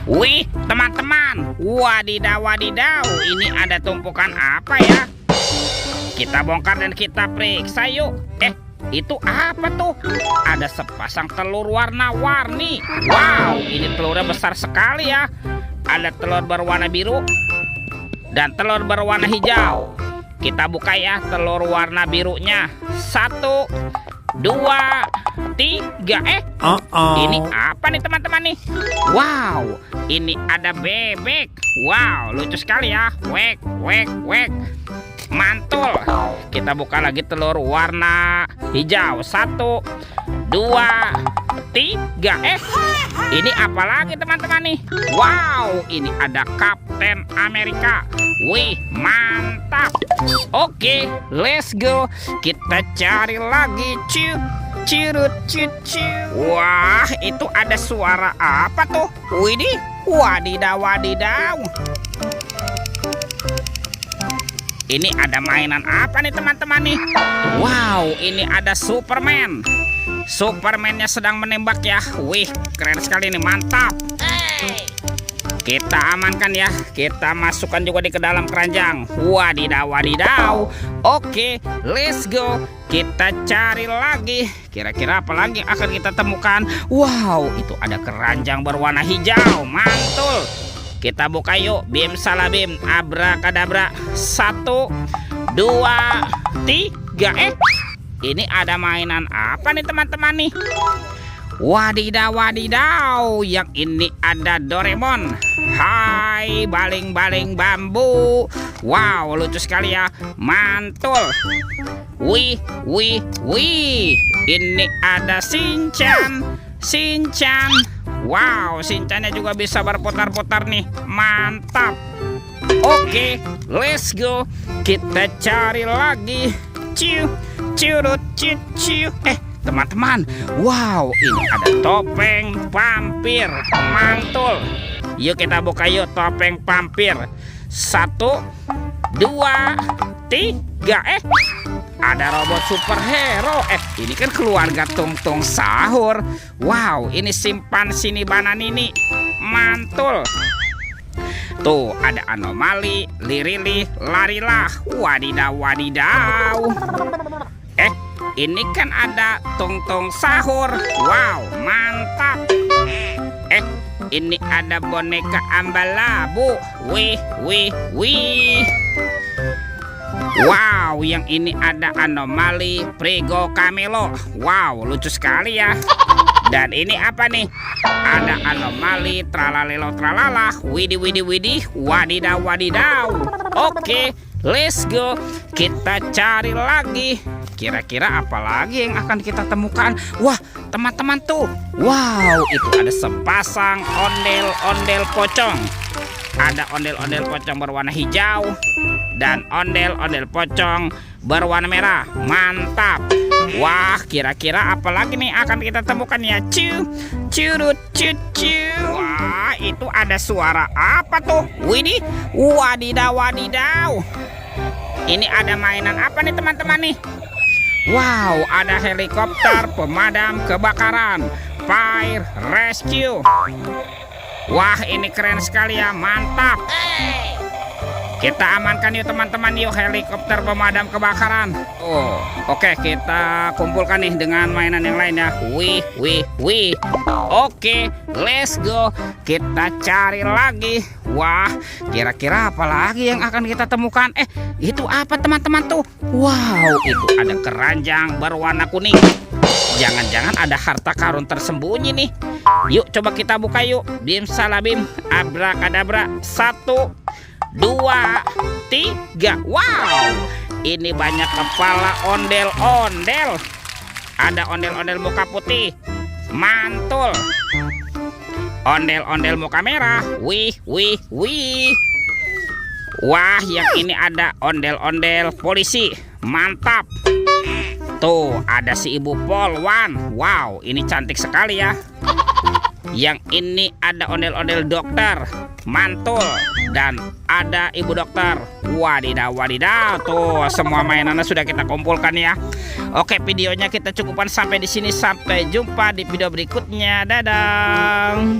Wih, teman-teman. Wadidaw, wadidaw. Ini ada tumpukan apa ya? Kita bongkar dan kita periksa yuk. Itu apa tuh? Ada sepasang telur warna-warni. Wow, ini telurnya besar sekali ya. Ada telur berwarna biru dan telur berwarna hijau. Kita buka ya telur warna birunya. 1, 2, 3. Ini apa nih teman-teman nih? Wow, ini ada bebek. Wow, lucu sekali ya. Wek, wek, wek. Mantul. Kita buka lagi telur warna hijau. 1, 2, 3. Ini apa lagi teman-teman nih? Wow, ini ada Kapten Amerika. Wih, mantap. Oke, let's go. Kita cari lagi. Curut. Wah, itu ada suara apa tuh? Widih, wadidaw, wadidaw. Ini ada mainan apa nih teman-teman nih? Wow, ini ada Superman. Superman-nya sedang menembak ya. Wih, keren sekali nih, mantap. Kita amankan ya. Kita masukkan juga ke dalam keranjang. Wadidaw, wadidaw. Oke, let's go. Kita cari lagi. Kira-kira apa lagi yang akan kita temukan? Wow, itu ada keranjang berwarna hijau. Mantul. Kita buka yuk. Bim salabim, abrakadabra. 1, 2, 3. Ini ada mainan apa nih teman-teman nih? Wadidaw, wadidaw. Yang ini ada Doraemon. Hai, baling-baling bambu. Wow, lucu sekali ya. Mantul. Wih. Ini ada Shinchan. Wow, Shinchannya juga bisa berputar-putar nih. Mantap. Oke, let's go. Kita cari lagi. Curut. Teman-teman, wow, ini ada topeng vampir. Mantul. Yuk kita buka yuk topeng vampir. 1, 2, 3. Ada robot superhero. Ini kan keluarga Tung Sahur. Wow, ini simpansi Bananini. Mantul. Tuh, ada anomali, lirili, larilah. Wadidaw, wadidaw. Ini kan ada Tung Sahur. Wow, mantap. Ini ada boneka Ambalabu. Wih. Wow, yang ini ada anomali Prigo Camelo. Wow, lucu sekali ya. Dan ini apa nih? Ada anomali tralalelo tralala. Widih, wadidaw, wadidaw. Oke, let's go. Kita cari lagi. Kira-kira apa lagi yang akan kita temukan? Wah, teman-teman tuh. Wow, itu ada sepasang ondel-ondel pocong. Ada ondel-ondel pocong berwarna hijau dan ondel-ondel pocong berwarna merah. Mantap. Wah, kira-kira apa lagi nih akan kita temukan ya? Curut. Wah, itu ada suara apa tuh? Widih, wadidaw, wadidaw. Ini ada mainan apa nih teman-teman nih? Wow, ada helikopter pemadam kebakaran. Fire rescue. Wah, ini keren sekali ya, mantap. Kita amankan yuk teman-teman yuk helikopter pemadam kebakaran. Oke, kita kumpulkan nih dengan mainan yang lain ya. Wih. Oke, let's go. Kita cari lagi. Wah, kira-kira apa lagi yang akan kita temukan? Itu apa teman-teman tuh? Wow, itu ada keranjang berwarna kuning. Jangan-jangan ada harta karun tersembunyi nih. Yuk coba kita buka yuk. Bim salabim, abrakadabra. 1, 2, 3. Wow, ini banyak kepala ondel-ondel. Ada ondel-ondel muka putih. Mantul. Ondel-ondel muka merah. Wih. Wah, yang ini ada ondel-ondel polisi. Mantap. Tuh, ada si ibu polwan. Wow, ini cantik sekali ya. Yang ini ada ondel-ondel dokter. Mantul. Dan ada ibu dokter. Wadidaw, wadidaw. Tuh, semua mainannya sudah kita kumpulkan ya. Oke, videonya kita cukupkan sampai di sini. Sampai jumpa di video berikutnya. Dadah.